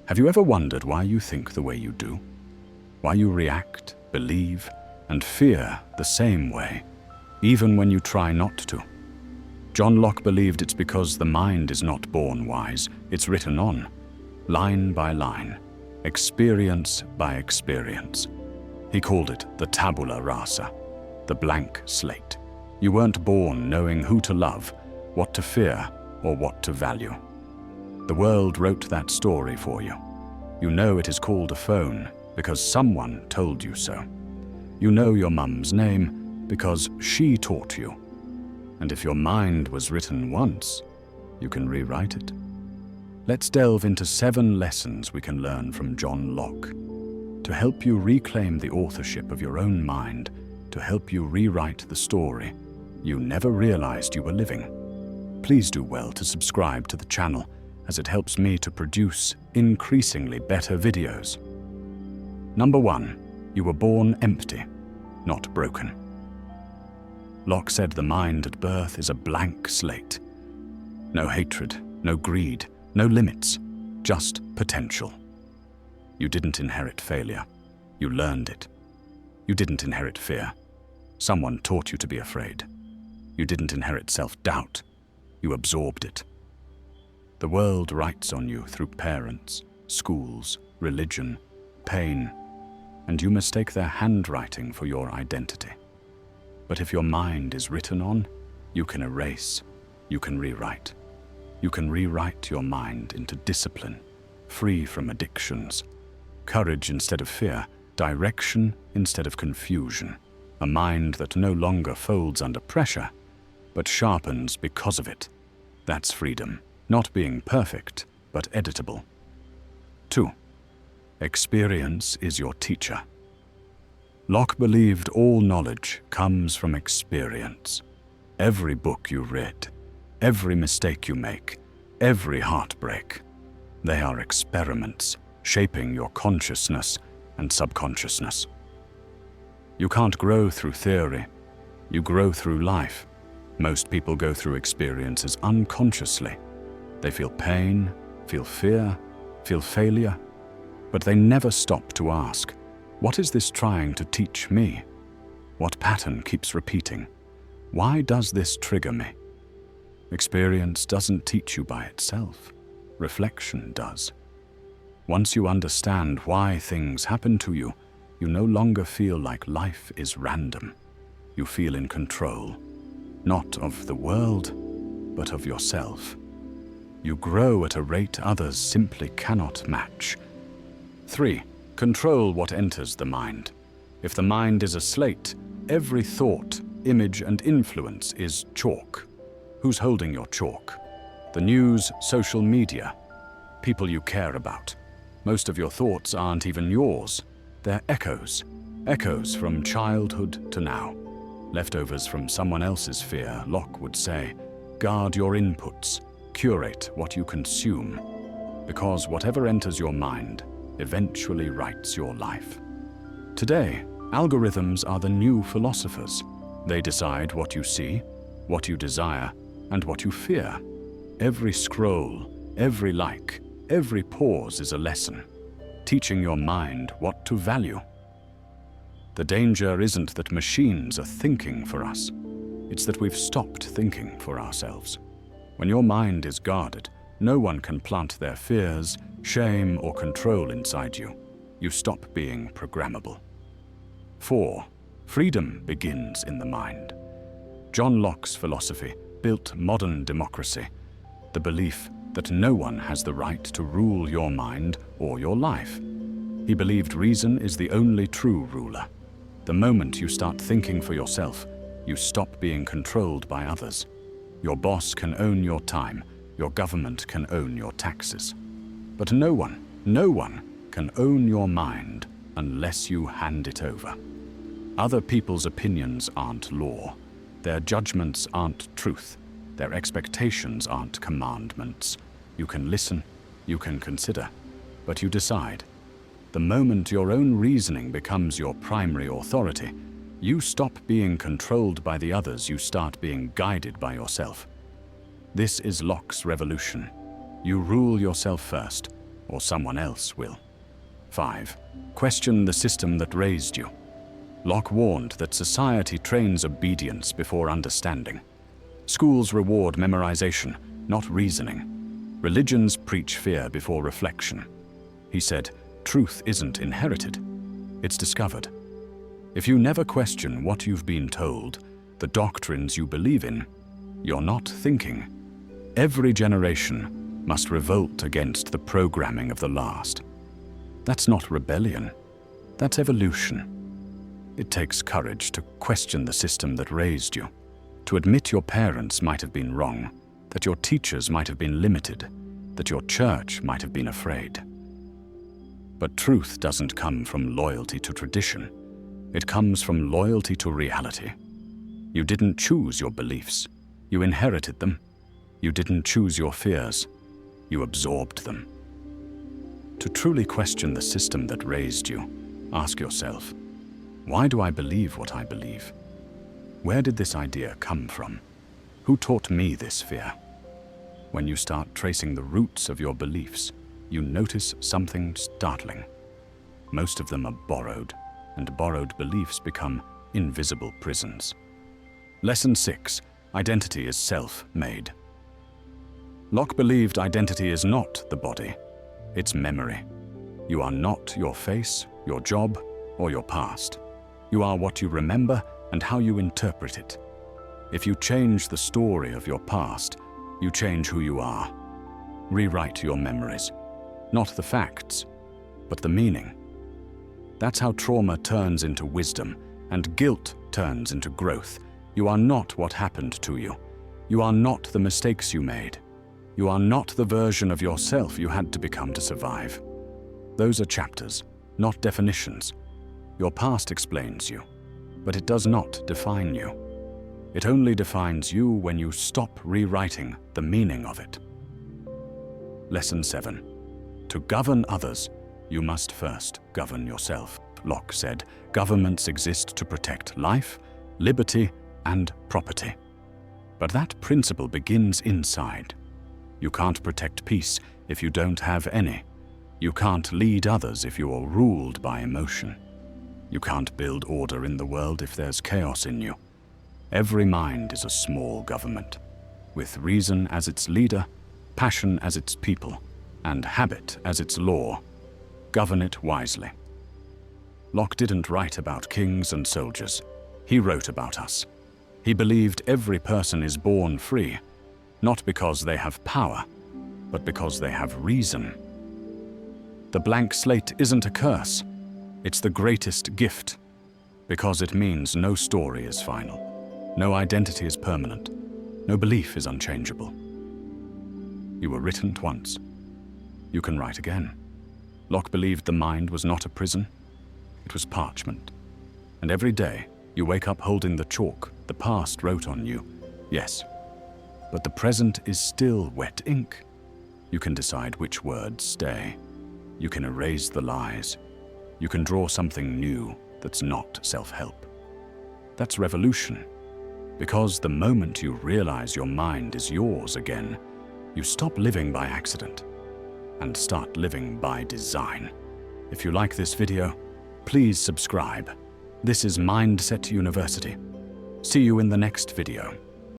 Have you ever wondered why you think the way you do? Why you react, believe, and fear the same way, even when you try not to? John Locke believed it's because the mind is not born wise, it's written on, line by line, experience by experience. He called it the tabula rasa, the blank slate. You weren't born knowing who to love, what to fear, or what to value. The world wrote that story for you. You know it is called a phone because someone told you so. You know your mum's name because she taught you. And if your mind was written once, you can rewrite it. Let's delve into 7 lessons we can learn from John Locke to help you reclaim the authorship of your own mind, to help you rewrite the story you never realized you were living. Please do well to subscribe to the channel, as it helps me to produce increasingly better videos. Number 1, you were born empty, not broken. Locke said the mind at birth is a blank slate. No hatred, no greed, no limits, just potential. You didn't inherit failure. You learned it. You didn't inherit fear. Someone taught you to be afraid. You didn't inherit self-doubt. You absorbed it. The world writes on you through parents, schools, religion, pain, and you mistake their handwriting for your identity. But if your mind is written on, you can erase, you can rewrite. You can rewrite your mind into discipline, free from addictions, courage instead of fear, direction instead of confusion, a mind that no longer folds under pressure, but sharpens because of it. That's freedom, not being perfect, but editable. 2. Experience is your teacher. Locke believed all knowledge comes from experience. Every book you read, every mistake you make, every heartbreak, they are experiments shaping your consciousness and subconsciousness. You can't grow through theory, you grow through life. Most people go through experiences unconsciously. They feel pain, feel fear, feel failure, but they never stop to ask, what is this trying to teach me? What pattern keeps repeating? Why does this trigger me? Experience doesn't teach you by itself. Reflection does. Once you understand why things happen to you, you no longer feel like life is random. You feel in control, not of the world, but of yourself. You grow at a rate others simply cannot match. 3. Control what enters the mind. If the mind is a slate, every thought, image, and influence is chalk. Who's holding your chalk? The news, social media, people you care about. Most of your thoughts aren't even yours. They're echoes from childhood to now. Leftovers from someone else's fear. Locke would say, guard your inputs, curate what you consume, because whatever enters your mind eventually writes your life. Today, algorithms are the new philosophers. They decide what you see, what you desire, and what you fear. Every scroll, every like, every pause is a lesson, teaching your mind what to value. The danger isn't that machines are thinking for us. It's that we've stopped thinking for ourselves. When your mind is guarded, no one can plant their fears, shame, or control inside you. You stop being programmable. 4. Freedom begins in the mind. John Locke's philosophy built modern democracy, the belief that no one has the right to rule your mind or your life. He believed reason is the only true ruler. The moment you start thinking for yourself, you stop being controlled by others. Your boss can own your time, your government can own your taxes. But no one can own your mind unless you hand it over. Other people's opinions aren't law. Their judgments aren't truth. Their expectations aren't commandments. You can listen, you can consider, but you decide. The moment your own reasoning becomes your primary authority, you stop being controlled by the others, you start being guided by yourself. This is Locke's revolution. You rule yourself first, or someone else will. 5. Question the system that raised you. Locke warned that society trains obedience before understanding. Schools reward memorization, not reasoning. Religions preach fear before reflection. He said, truth isn't inherited, it's discovered. If you never question what you've been told, the doctrines you believe in, you're not thinking. Every generation must revolt against the programming of the last. That's not rebellion, that's evolution. It takes courage to question the system that raised you, to admit your parents might have been wrong, that your teachers might have been limited, that your church might have been afraid. But truth doesn't come from loyalty to tradition. It comes from loyalty to reality. You didn't choose your beliefs. You inherited them. You didn't choose your fears. You absorbed them. To truly question the system that raised you, ask yourself, why do I believe what I believe? Where did this idea come from? Who taught me this fear? When you start tracing the roots of your beliefs, you notice something startling. Most of them are borrowed, and borrowed beliefs become invisible prisons. Lesson 6. Identity is self-made. Locke believed identity is not the body, it's memory. You are not your face, your job, or your past. You are what you remember and how you interpret it. If you change the story of your past, you change who you are. Rewrite your memories. Not the facts, but the meaning. That's how trauma turns into wisdom, and guilt turns into growth. You are not what happened to you. You are not the mistakes you made. You are not the version of yourself you had to become to survive. Those are chapters, not definitions. Your past explains you, but it does not define you. It only defines you when you stop rewriting the meaning of it. Lesson 7. To govern others, you must first govern yourself. Locke said, governments exist to protect life, liberty, and property. But that principle begins inside. You can't protect peace if you don't have any. You can't lead others if you are ruled by emotion. You can't build order in the world if there's chaos in you. Every mind is a small government, with reason as its leader, passion as its people, and habit as its law. Govern it wisely. Locke didn't write about kings and soldiers. He wrote about us. He believed every person is born free, not because they have power, but because they have reason. The blank slate isn't a curse. It's the greatest gift, because it means no story is final, no identity is permanent, no belief is unchangeable. You were written once. You can write again. Locke believed the mind was not a prison, it was parchment. And every day, you wake up holding the chalk the past wrote on you. Yes, but the present is still wet ink. You can decide which words stay. You can erase the lies. You can draw something new that's not self-help. That's revolution. Because the moment you realize your mind is yours again, you stop living by accident and start living by design. If you like this video, please subscribe. This is Mindset University. See you in the next video.